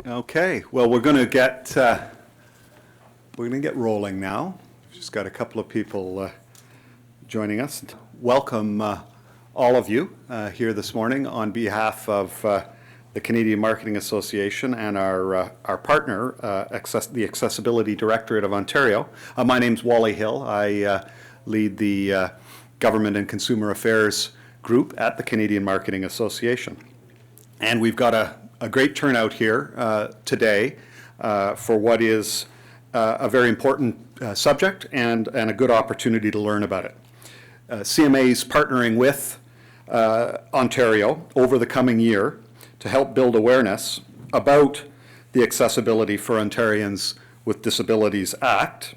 Okay, well, we're going to get rolling now. We've just got a couple of people joining us. Welcome all of you here this morning on behalf of the Canadian Marketing Association and our partner, the Accessibility Directorate of Ontario. My name's Wally Hill. I lead the Government and Consumer Affairs group at the Canadian Marketing Association. And we've got a great turnout here today for what is a very important subject and a good opportunity to learn about it. CMA is partnering with Ontario over the coming year to help build awareness about the Accessibility for Ontarians with Disabilities Act,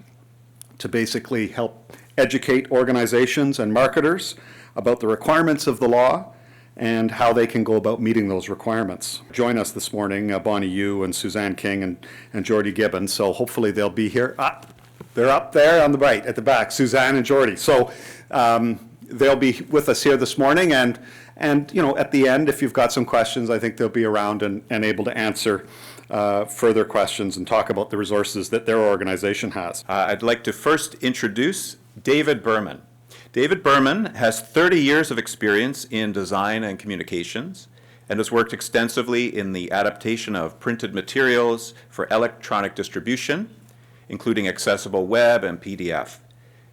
to basically help educate organizations and marketers about the requirements of the law and how they can go about meeting those requirements. Join us this morning, Bonnie Yu and Suzanne King and Jordy Gibbons. So hopefully they'll be here. They're up there on the right at the back, Suzanne and Jordy. So they'll be with us here this morning, and you know, at the end, if you've got some questions, I think they'll be around and able to answer further questions and talk about the resources that their organization has. I'd like to first introduce David Berman. David Berman has 30 years of experience in design and communications and has worked extensively in the adaptation of printed materials for electronic distribution, including accessible web and PDF,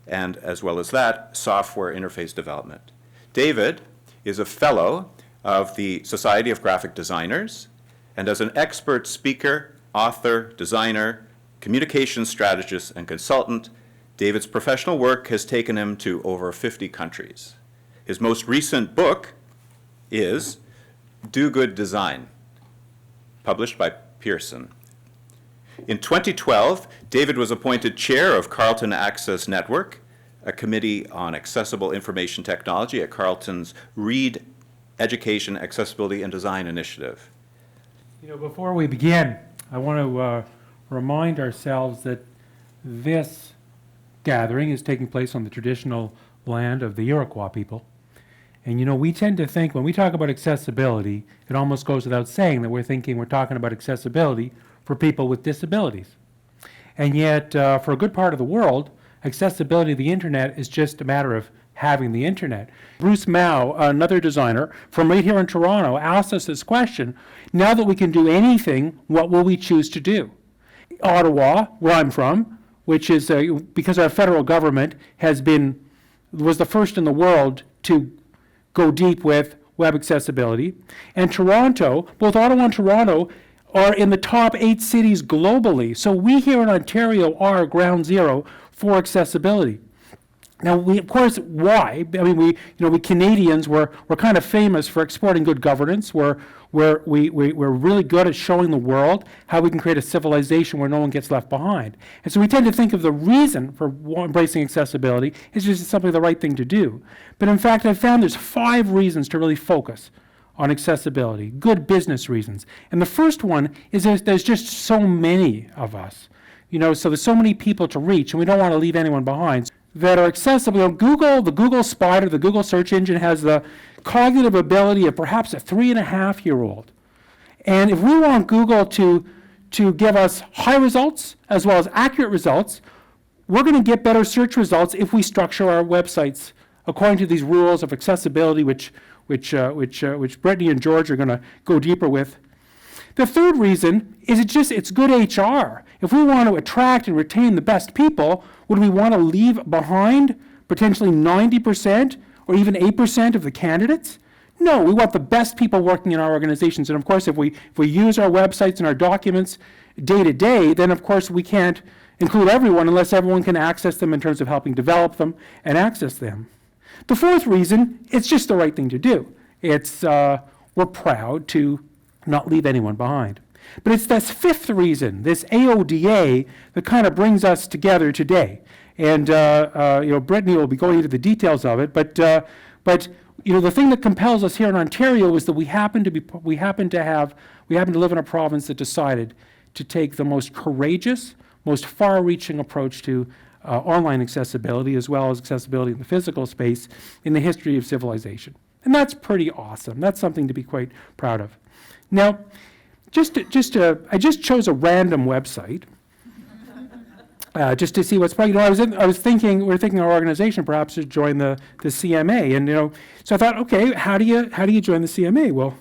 and as well as that, software interface development. David is a fellow of the Society of Graphic Designers and as an expert speaker, author, designer, communications strategist, and consultant, David's professional work has taken him to over 50 countries. His most recent book is Do Good Design, published by Pearson. In 2012, David was appointed chair of Carleton Access Network, a committee on accessible information technology at Carleton's READ Education, Accessibility, and Design Initiative. You know, before we begin, I want to remind ourselves that this gathering is taking place on the traditional land of the Iroquois people. And you know, we tend to think when we talk about accessibility, it almost goes without saying that we're talking about accessibility for people with disabilities. And yet, for a good part of the world, accessibility of the internet is just a matter of having the internet. Bruce Mao, another designer from right here in Toronto, asked us this question: now that we can do anything, what will we choose to do? Ottawa, where I'm from, which is because our federal government was the first in the world to go deep with web accessibility. And Toronto, both Ottawa and Toronto, are in the top 8 cities globally. So we here in Ontario are ground zero for accessibility. Now, of course, why? I mean, we Canadians, we're kind of famous for exporting good governance. We're really good at showing the world how we can create a civilization where no one gets left behind. And so we tend to think of the reason for embracing accessibility is just simply the right thing to do. But in fact, I've found there's 5 reasons to really focus on accessibility, good business reasons. And the first one is there's just so many of us. You know, so there's so many people to reach, and we don't want to leave anyone behind, that are accessible. You know, Google, the Google Spider, the Google search engine has the cognitive ability of perhaps a 3.5-year-old. And if we want Google to give us high results as well as accurate results, we're going to get better search results if we structure our websites according to these rules of accessibility, which Brittany and George are going to go deeper with. The third reason is it's good HR. If we want to attract and retain the best people, would we want to leave behind potentially 90% or even 8% of the candidates? No, we want the best people working in our organizations. And of course, if we use our websites and our documents day to day, then of course we can't include everyone unless everyone can access them in terms of helping develop them and access them. The fourth reason, it's just the right thing to do. We're proud to not leave anyone behind. But it's this fifth reason, this AODA, that kind of brings us together today. And Brittany will be going into the details of it. But the thing that compels us here in Ontario is that we happen to live in a province that decided to take the most courageous, most far-reaching approach to online accessibility, as well as accessibility in the physical space, in the history of civilization. And that's pretty awesome. That's something to be quite proud of. Now, I just chose a random website. Just to see what's probably, we were thinking our organization perhaps should join the CMA, and so I thought, okay, how do you join the CMA? Well,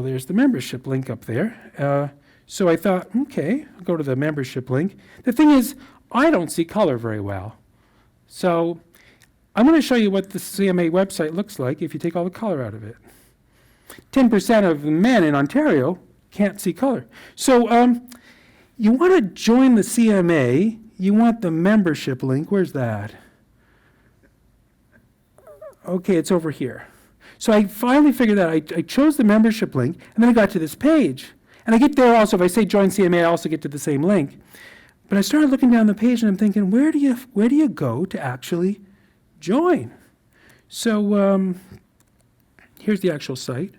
there's the membership link up there. So I thought, okay, I'll go to the membership link. The thing is, I don't see color very well, so I'm going to show you what the CMA website looks like if you take all the color out of it. 10% of the men in Ontario can't see color, so. You want to join the CMA, you want the membership link. Where's that? Okay, it's over here. So I finally figured out, I chose the membership link, and then I got to this page. And I get there also, if I say join CMA, I also get to the same link. But I started looking down the page, and I'm thinking, where do you go to actually join? So here's the actual site.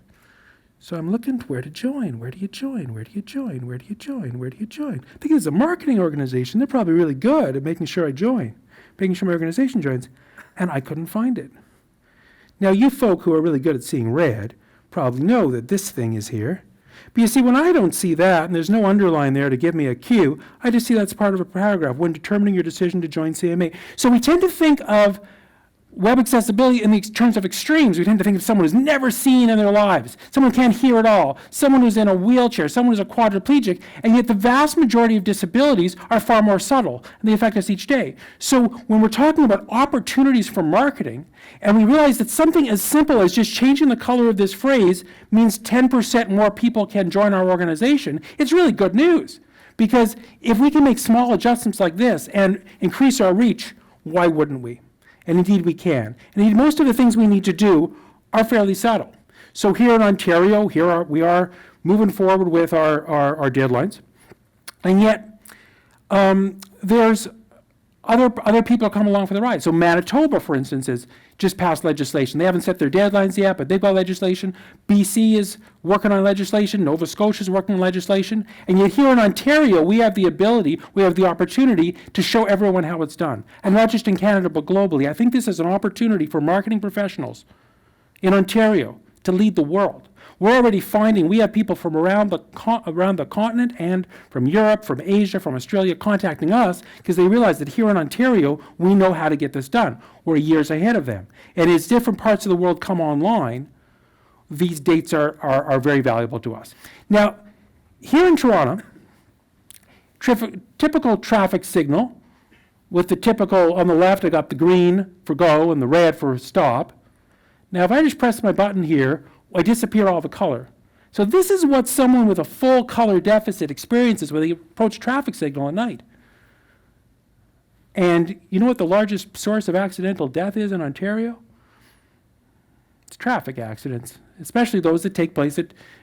So I'm looking where to join. Where do you join? Where do you join? Where do you join? Where do you join? I think it's a marketing organization. They're probably really good at making sure I join, making sure my organization joins. And I couldn't find it. Now, you folk who are really good at seeing red probably know that this thing is here. But you see, when I don't see that, and there's no underline there to give me a cue, I just see that's part of a paragraph when determining your decision to join CMA. So we tend to think of web accessibility in the terms of extremes. We tend to think of someone who's never seen in their lives, someone who can't hear at all, someone who's in a wheelchair, someone who's a quadriplegic, and yet the vast majority of disabilities are far more subtle, and they affect us each day. So when we're talking about opportunities for marketing, and we realize that something as simple as just changing the color of this phrase means 10% more people can join our organization, it's really good news. Because if we can make small adjustments like this and increase our reach, why wouldn't we? And indeed we can. And indeed most of the things we need to do are fairly subtle. So here in Ontario, we are moving forward with our deadlines. And yet there's other people come along for the ride. So Manitoba, for instance, has just passed legislation. They haven't set their deadlines yet, but they've got legislation. BC is working on legislation. Nova Scotia is working on legislation. And yet here in Ontario, we have the ability, we have the opportunity to show everyone how it's done. And not just in Canada, but globally. I think this is an opportunity for marketing professionals in Ontario to lead the world. We're already finding we have people from around the continent and from Europe, from Asia, from Australia contacting us because they realize that here in Ontario, we know how to get this done. We're years ahead of them. And as different parts of the world come online, these dates are very valuable to us. Now, here in Toronto, typical traffic signal with the typical, on the left, I got the green for go and the red for stop. Now, if I just press my button here, I disappear all the color. So this is what someone with a full color deficit experiences when they approach traffic signal at night. And you know what the largest source of accidental death is in Ontario? It's traffic accidents, especially those that take place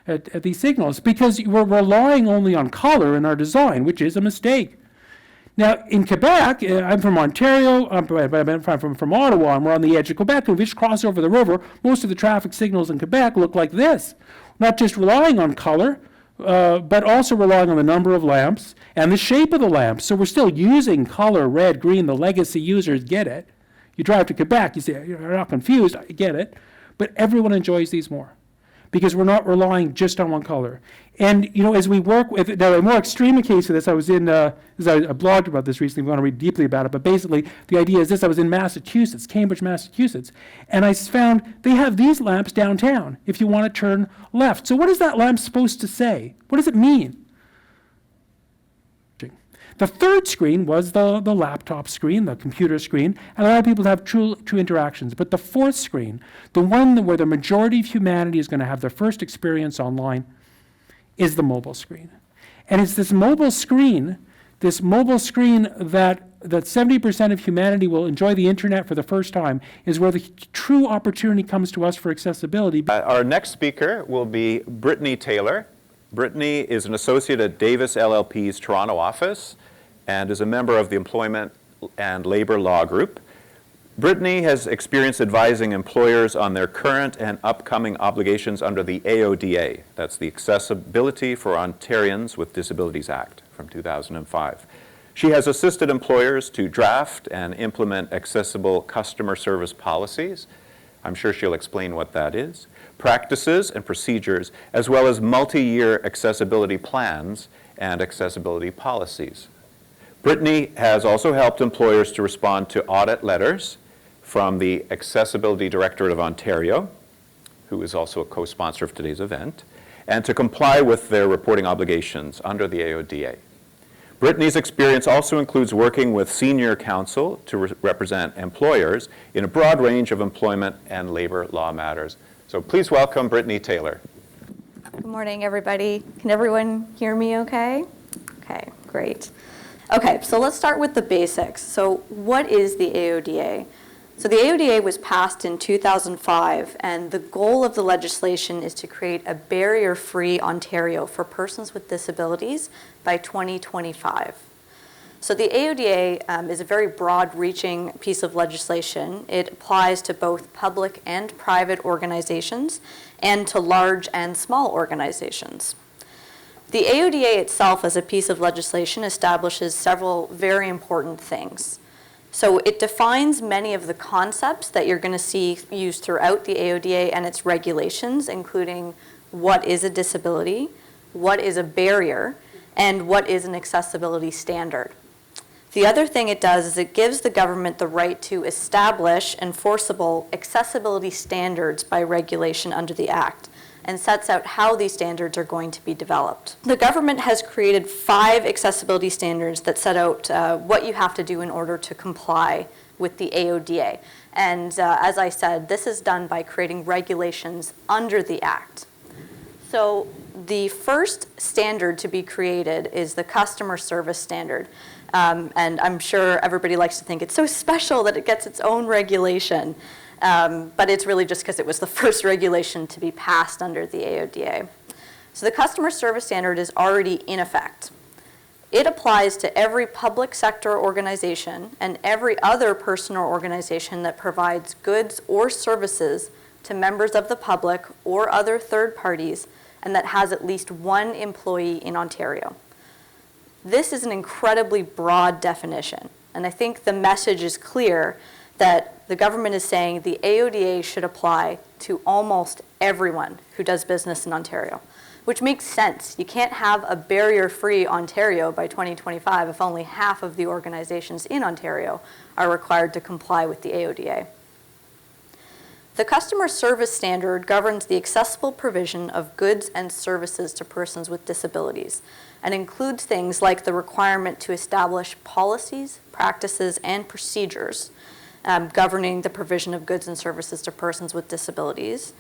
at these signals, because we're relying only on color in our design, which is a mistake. Now, in Quebec, I'm from Ontario, I'm from Ottawa, and we're on the edge of Quebec, and we just cross over the river. Most of the traffic signals in Quebec look like this. Not just relying on color, but also relying on the number of lamps and the shape of the lamps. So we're still using color, red, green. The legacy users get it. You drive to Quebec, you say, you're not confused, I get it. But everyone enjoys these more because we're not relying just on one color. And, as we work with, now a more extreme case of this, I blogged about this recently, we want to read deeply about it, but basically the idea is this: I was in Massachusetts, Cambridge, Massachusetts, and I found they have these lamps downtown if you want to turn left. So what is that lamp supposed to say? What does it mean? The third screen was the laptop screen, the computer screen, and a lot of people have true interactions. But the fourth screen, the one where the majority of humanity is going to have their first experience online, is the mobile screen. And it's this mobile screen that 70% of humanity will enjoy the internet for the first time, is where the true opportunity comes to us for accessibility. Our next speaker will be Brittany Taylor. Brittany is an associate at Davis LLP's Toronto office and is a member of the Employment and Labor Law Group. Brittany has experience advising employers on their current and upcoming obligations under the AODA. That's the Accessibility for Ontarians with Disabilities Act from 2005. She has assisted employers to draft and implement accessible customer service policies, I'm sure she'll explain what that is, practices and procedures, as well as multi-year accessibility plans and accessibility policies. Brittany has also helped employers to respond to audit letters from the Accessibility Directorate of Ontario, who is also a co-sponsor of today's event, and to comply with their reporting obligations under the AODA. Brittany's experience also includes working with senior counsel to represent employers in a broad range of employment and labor law matters. So please welcome Brittany Taylor. Good morning, everybody. Can everyone hear me okay? Okay, great. Okay, so let's start with the basics. So what is the AODA? So the AODA was passed in 2005, and the goal of the legislation is to create a barrier-free Ontario for persons with disabilities by 2025. So the AODA is a very broad-reaching piece of legislation. It applies to both public and private organizations and to large and small organizations. The AODA itself as a piece of legislation establishes several very important things. So it defines many of the concepts that you're going to see used throughout the AODA and its regulations, including what is a disability, what is a barrier, and what is an accessibility standard. The other thing it does is it gives the government the right to establish enforceable accessibility standards by regulation under the Act, and sets out how these standards are going to be developed. The government has created 5 accessibility standards that set out what you have to do in order to comply with the AODA. And as I said, this is done by creating regulations under the Act. So the first standard to be created is the customer service standard. And I'm sure everybody likes to think it's so special that it gets its own regulation. But it's really just because it was the first regulation to be passed under the AODA. So the customer service standard is already in effect. It applies to every public sector organization and every other person or organization that provides goods or services to members of the public or other third parties and that has at least one employee in Ontario. This is an incredibly broad definition, and I think the message is clear that the government is saying the AODA should apply to almost everyone who does business in Ontario, which makes sense. You can't have a barrier-free Ontario by 2025 if only half of the organizations in Ontario are required to comply with the AODA. The customer service standard governs the accessible provision of goods and services to persons with disabilities and includes things like the requirement to establish policies, practices, and procedures governing the provision of goods and services to persons with disabilities,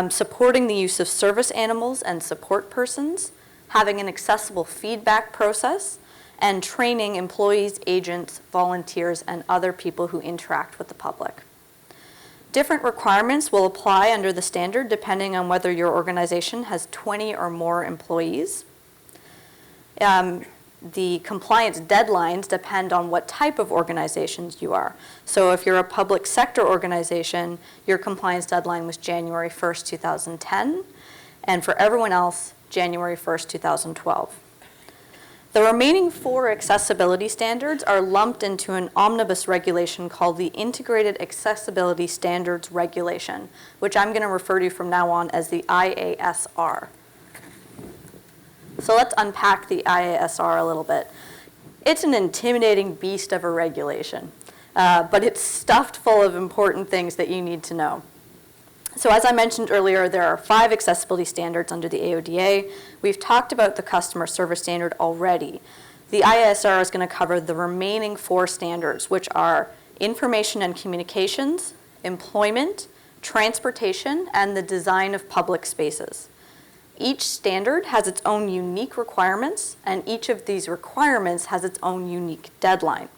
supporting the use of service animals and support persons, having an accessible feedback process, and training employees, agents, volunteers, and other people who interact with the public. Different requirements will apply under the standard depending on whether your organization has 20 or more employees. The compliance deadlines depend on what type of organizations you are. So if you're a public sector organization, your compliance deadline was January 1st, 2010, and for everyone else, January 1st, 2012. The remaining 4 accessibility standards are lumped into an omnibus regulation called the Integrated Accessibility Standards Regulation, which I'm going to refer to from now on as the IASR. So let's unpack the IASR a little bit. It's an intimidating beast of a regulation, but it's stuffed full of important things that you need to know. So as I mentioned earlier, there are 5 accessibility standards under the AODA. We've talked about the customer service standard already. The IASR is going to cover the remaining 4 standards, which are information and communications, employment, transportation, and the design of public spaces. Each standard has its own unique requirements, and each of these requirements has its own unique deadline.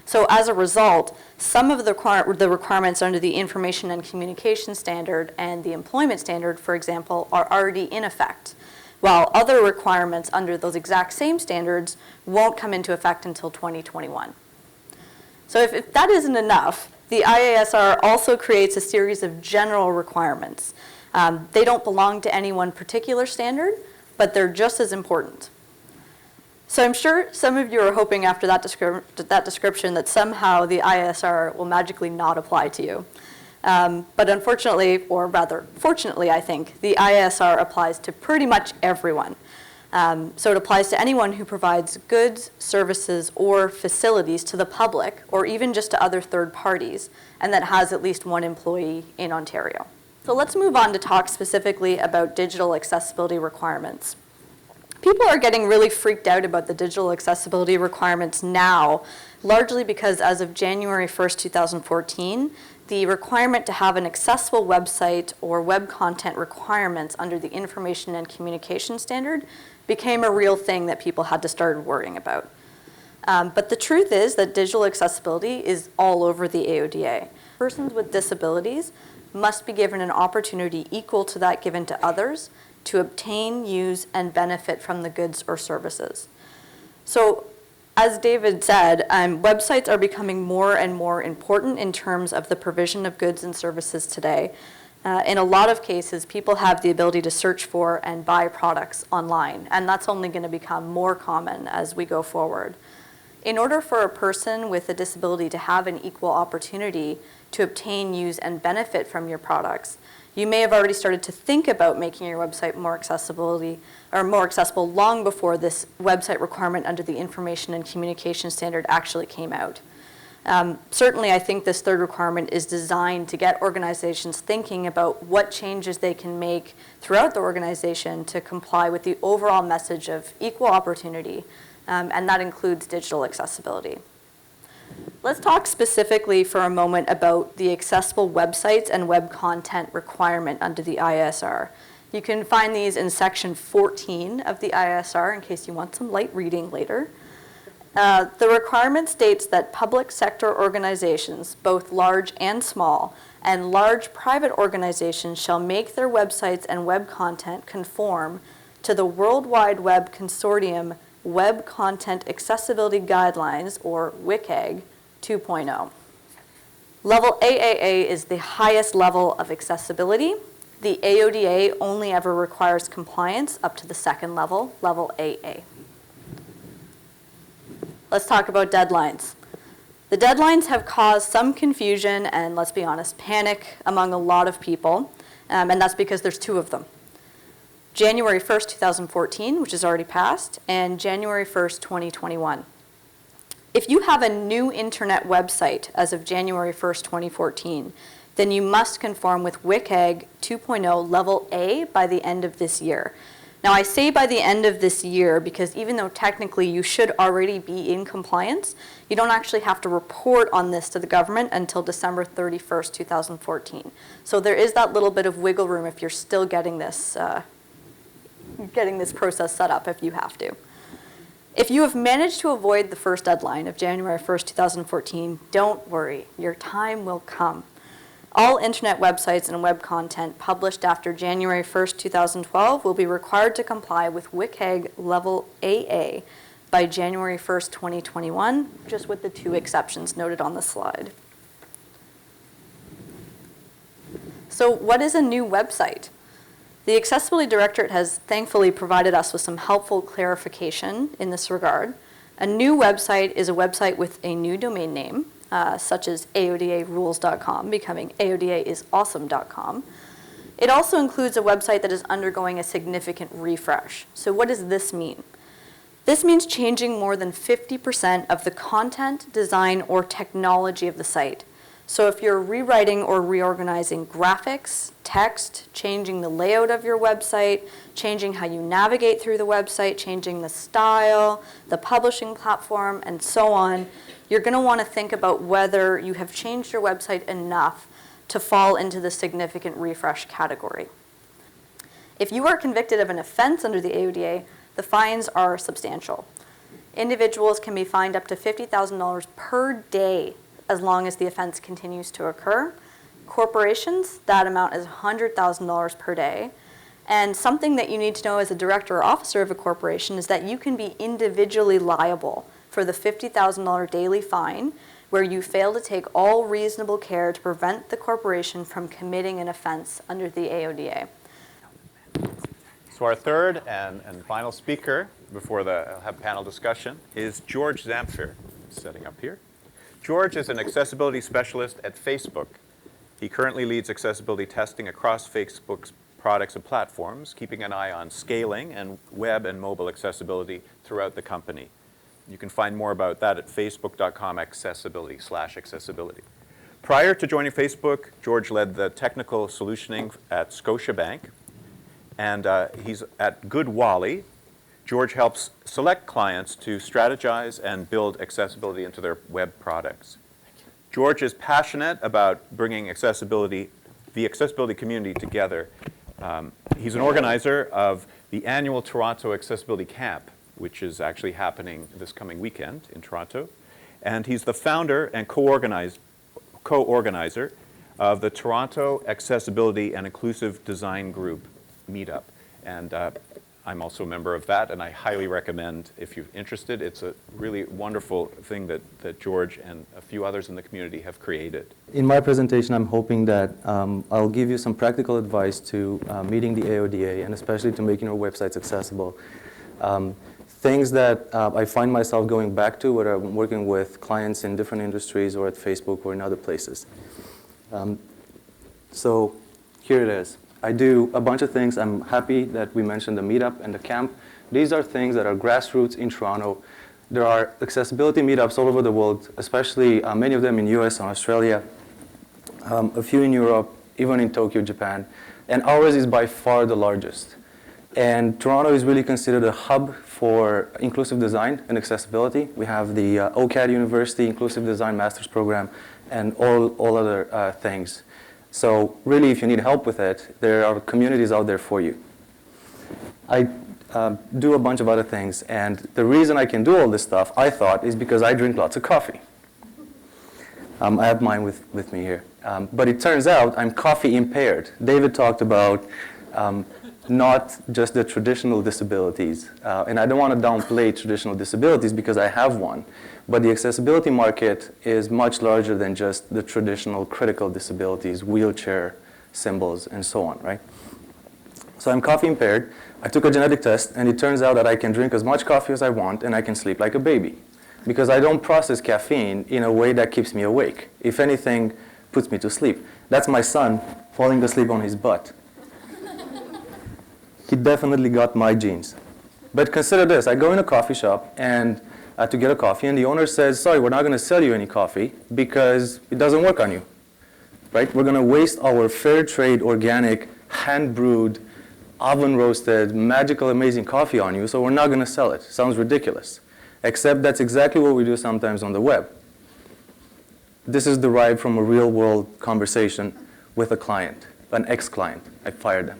So as a result, some of the requirements under the information and communication standard and the employment standard, for example, are already in effect, while other requirements under those exact same standards won't come into effect until 2021. So if that isn't enough, the IASR also creates a series of general requirements. They don't belong to any one particular standard, but they're just as important. So I'm sure some of you are hoping after that description that somehow the IASR will magically not apply to you. But unfortunately, or rather fortunately, I think, the ISR applies to pretty much everyone. So it applies to anyone who provides goods, services, or facilities to the public, or even just to other third parties, and that has at least one employee in Ontario. So let's move on to talk specifically about digital accessibility requirements. People are getting really freaked out about the digital accessibility requirements now, largely because as of January 1st, 2014, the requirement to have an accessible website or web content requirements under the Information and Communication Standard became a real thing that people had to start worrying about. But the truth is that digital accessibility is all over the AODA. Persons with disabilities must be given an opportunity equal to that given to others to obtain, use, and benefit from the goods or services. So, as David said, websites are becoming more and more important in terms of the provision of goods and services today. In a lot of cases, people have the ability to search for and buy products online, and that's only going to become more common as we go forward. In order for a person with a disability to have an equal opportunity to obtain, use, and benefit from your products, you may have already started to think about making your website more accessible long before this website requirement under the Information and Communication Standard actually came out. Certainly, I think this third requirement is designed to get organizations thinking about what changes they can make throughout the organization to comply with the overall message of equal opportunity, and that includes digital accessibility. Let's talk specifically for a moment about the accessible websites and web content requirement under the ISR. You can find these in section 14 of the ISR in case you want some light reading later. The requirement states that public sector organizations, both large and small, and large private organizations shall make their websites and web content conform to the World Wide Web Consortium Web Content Accessibility Guidelines, or WCAG 2.0. Level AAA is the highest level of accessibility. The AODA only ever requires compliance up to the second level, level AA. Let's talk about deadlines. The deadlines have caused some confusion and, let's be honest, panic among a lot of people, and that's because there's two of them. January 1st, 2014, which is already passed, and January 1st, 2021. If you have a new internet website as of January 1st, 2014, then you must conform with WCAG 2.0 Level A by the end of this year. Now, I say by the end of this year because even though technically you should already be in compliance, you don't actually have to report on this to the government until December 31st, 2014. So there is that little bit of wiggle room if you're still getting this process set up if you have to. If you have managed to avoid the first deadline of January 1st, 2014, don't worry, your time will come. All internet websites and web content published after January 1st, 2012 will be required to comply with WCAG Level AA by January 1st, 2021, just with the two exceptions noted on the slide. So what is a new website? The Accessibility Directorate has thankfully provided us with some helpful clarification in this regard. A new website is a website with a new domain name, such as aodarules.com, becoming aodaisawesome.com. It also includes a website that is undergoing a significant refresh. So what does this mean? This means changing more than 50% of the content, design, or technology of the site. So if you're rewriting or reorganizing graphics, text, changing the layout of your website, changing how you navigate through the website, changing the style, the publishing platform, and so on, you're going to want to think about whether you have changed your website enough to fall into the significant refresh category. If you are convicted of an offense under the AODA, the fines are substantial. Individuals can be fined up to $50,000 per day as long as the offense continues to occur. Corporations, that amount is $100,000 per day. And something that you need to know as a director or officer of a corporation is that you can be individually liable for the $50,000 daily fine where you fail to take all reasonable care to prevent the corporation from committing an offense under the AODA. So our third and final speaker before the panel discussion is George Zamfir, setting up here. George is an accessibility specialist at Facebook. He currently leads accessibility testing across Facebook's products and platforms, keeping an eye on scaling and web and mobile accessibility throughout the company. You can find more about that at facebook.com/accessibility. Prior to joining Facebook, George led the technical solutioning at Scotiabank, and he's at Good Wally. George helps select clients to strategize and build accessibility into their web products. George is passionate about bringing the accessibility community together. He's an organizer of the annual Toronto Accessibility Camp, which is actually happening this coming weekend in Toronto. And he's the founder and co-organizer of the Toronto Accessibility and Inclusive Design Group meetup. And I'm also a member of that, and I highly recommend, if you're interested, it's a really wonderful thing that George and a few others in the community have created. In my presentation, I'm hoping that I'll give you some practical advice to meeting the AODA, and especially to making your websites accessible. Things that I find myself going back to when I'm working with clients in different industries or at Facebook or in other places. So here it is. I do a bunch of things. I'm happy that we mentioned the meetup and the camp. These are things that are grassroots in Toronto. There are accessibility meetups all over the world, especially many of them in US and Australia, a few in Europe, even in Tokyo, Japan. And ours is by far the largest. And Toronto is really considered a hub for inclusive design and accessibility. We have the OCAD University Inclusive Design Master's Program and all other things. So really, if you need help with it, there are communities out there for you. I do a bunch of other things, and the reason I can do all this stuff, I thought, is because I drink lots of coffee. I have mine with me here. But it turns out I'm coffee impaired. David talked about not just the traditional disabilities, and I don't want to downplay traditional disabilities because I have one. But the accessibility market is much larger than just the traditional critical disabilities, wheelchair symbols, and so on, right? So I'm coffee impaired. I took a genetic test, and it turns out that I can drink as much coffee as I want, and I can sleep like a baby. Because I don't process caffeine in a way that keeps me awake. If anything, puts me to sleep. That's my son falling asleep on his butt. He definitely got my genes. But consider this, I go in a coffee shop and to get a coffee, and the owner says, sorry, we're not going to sell you any coffee because it doesn't work on you, right? We're going to waste our fair trade, organic, hand-brewed, oven-roasted, magical, amazing coffee on you, so we're not going to sell it. Sounds ridiculous. Except that's exactly what we do sometimes on the web. This is derived from a real-world conversation with a client, an ex-client. I fired them.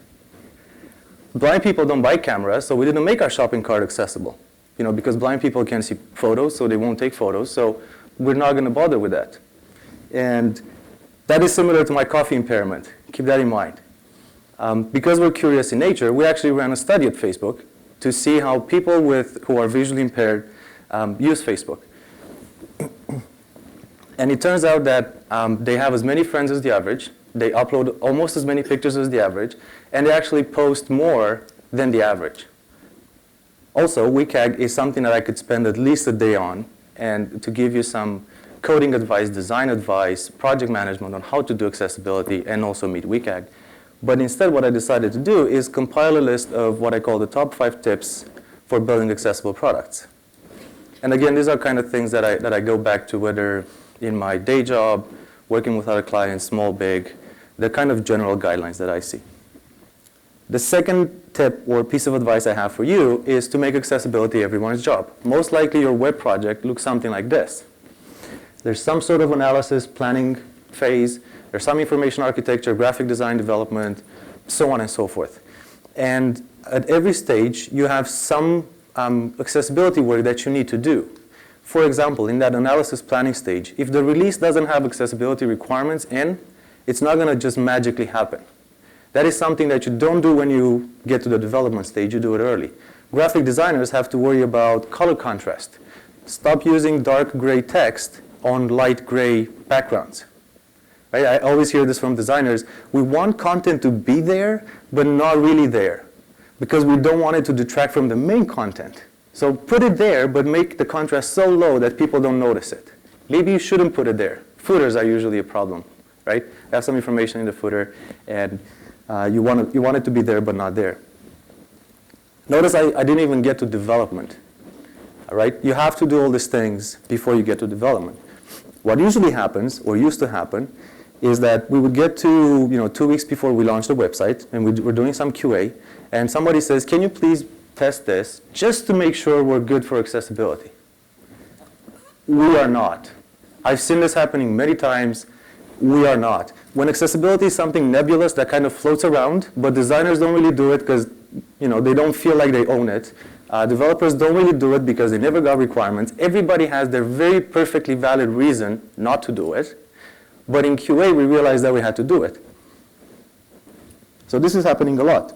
Blind people don't buy cameras, so we didn't make our shopping cart accessible. You know, because blind people can't see photos, so they won't take photos, so we're not going to bother with that. And that is similar to my coffee impairment. Keep that in mind. Because we're curious in nature, we actually ran a study at Facebook to see how people who are visually impaired use Facebook. And it turns out that they have as many friends as the average, they upload almost as many pictures as the average, and they actually post more than the average. Also, WCAG is something that I could spend at least a day on, and to give you some coding advice, design advice, project management on how to do accessibility, and also meet WCAG. But instead, what I decided to do is compile a list of what I call the top 5 tips for building accessible products. And again, these are kind of things that I go back to, whether in my day job, working with other clients, small, big, the kind of general guidelines that I see. The second tip or piece of advice I have for you is to make accessibility everyone's job. Most likely your web project looks something like this. There's some sort of analysis, planning phase, there's some information architecture, graphic design development, so on and so forth. And at every stage, you have some accessibility work that you need to do. For example, in that analysis planning stage, if the release doesn't have accessibility requirements in, it's not going to just magically happen. That is something that you don't do when you get to the development stage, you do it early. Graphic designers have to worry about color contrast. Stop using dark gray text on light gray backgrounds. Right? I always hear this from designers. We want content to be there, but not really there, because we don't want it to detract from the main content. So put it there, but make the contrast so low that people don't notice it. Maybe you shouldn't put it there. Footers are usually a problem. right? You have some information in the footer, and you want it to be there but not there. Notice I didn't even get to development. All right? You have to do all these things before you get to development. What usually happens, or used to happen, is that we would get to 2 weeks before we launch the website, and we're doing some QA, and somebody says, can you please test this just to make sure we're good for accessibility? We are not. I've seen this happening many times. We are not. When accessibility is something nebulous that kind of floats around, but designers don't really do it because they don't feel like they own it. Developers don't really do it because they never got requirements. Everybody has their very perfectly valid reason not to do it. But in QA, we realized that we had to do it. So this is happening a lot.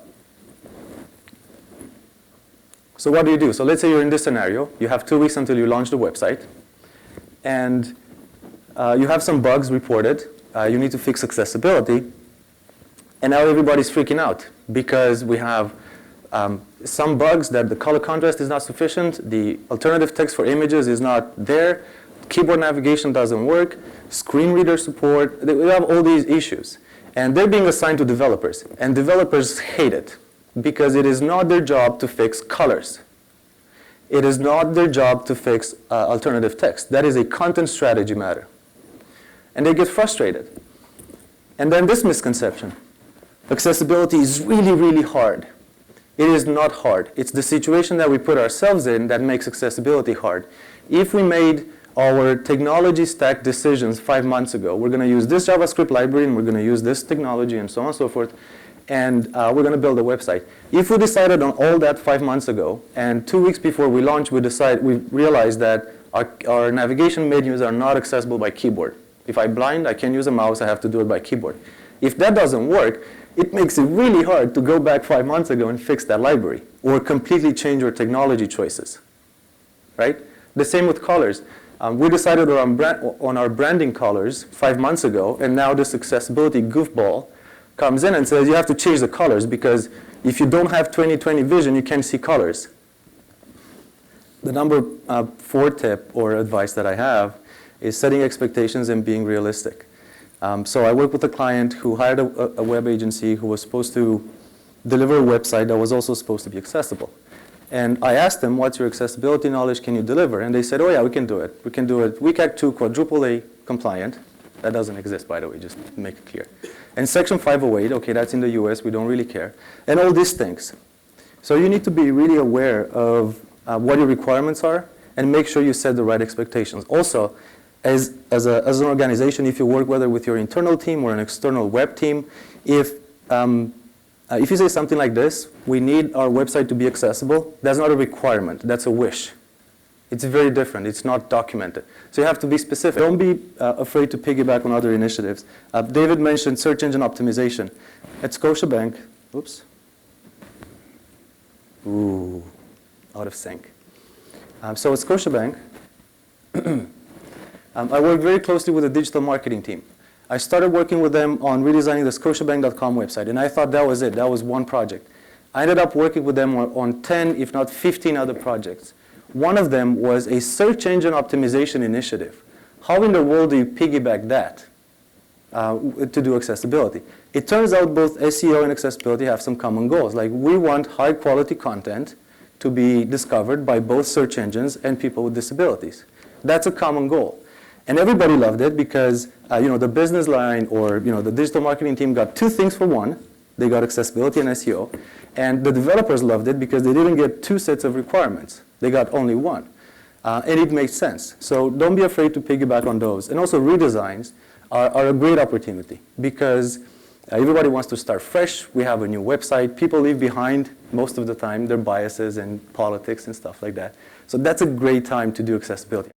So what do you do? So let's say you're in this scenario. You have 2 weeks until you launch the website. And you have some bugs reported. You need to fix accessibility. And now everybody's freaking out because we have some bugs that the color contrast is not sufficient, the alternative text for images is not there, keyboard navigation doesn't work, screen reader support, we have all these issues. And they're being assigned to developers. And developers hate it because it is not their job to fix colors. It is not their job to fix alternative text. That is a content strategy matter. And they get frustrated. And then this misconception. Accessibility is really, really hard. It is not hard. It's the situation that we put ourselves in that makes accessibility hard. If we made our technology stack decisions 5 months ago, we're going to use this JavaScript library and we're going to use this technology and so on and so forth, and we're going to build a website. If we decided on all that 5 months ago, and 2 weeks before we launch, we realized that our navigation menus are not accessible by keyboard. If I'm blind, I can't use a mouse, I have to do it by keyboard. If that doesn't work, it makes it really hard to go back 5 months ago and fix that library or completely change your technology choices, right? The same with colors. We decided on our branding colors 5 months ago, and now this accessibility goofball comes in and says you have to change the colors because if you don't have 20/20 vision, you can't see colors. The number 4 tip or advice that I have is setting expectations and being realistic. So I worked with a client who hired a web agency who was supposed to deliver a website that was also supposed to be accessible. And I asked them, what's your accessibility knowledge can you deliver? And they said, oh yeah, we can do it. We can do it WCAG 2 quadruple A compliant. That doesn't exist, by the way, just to make it clear. And Section 508, okay, that's in the US, we don't really care. And all these things. So you need to be really aware of what your requirements are and make sure you set the right expectations. Also, as an organization, if you work whether with your internal team or an external web team, if you say something like this, we need our website to be accessible, that's not a requirement, that's a wish. It's very different, it's not documented. So you have to be specific. Don't be afraid to piggyback on other initiatives. David mentioned search engine optimization. At Scotiabank, oops. Ooh, out of sync. So at Scotiabank, I work very closely with the digital marketing team. I started working with them on redesigning the Scotiabank.com website, and I thought that was it. That was one project. I ended up working with them on 10, if not 15 other projects. One of them was a search engine optimization initiative. How in the world do you piggyback that to do accessibility? It turns out both SEO and accessibility have some common goals. Like we want high quality content to be discovered by both search engines and people with disabilities. That's a common goal. And everybody loved it because the business line or the digital marketing team got 2 things for one. They got accessibility and SEO. And the developers loved it because they didn't get 2 sets of requirements. They got only one. And it makes sense. So don't be afraid to piggyback on those. And also redesigns are a great opportunity because everybody wants to start fresh. We have a new website. People leave behind most of the time their biases and politics and stuff like that. So that's a great time to do accessibility.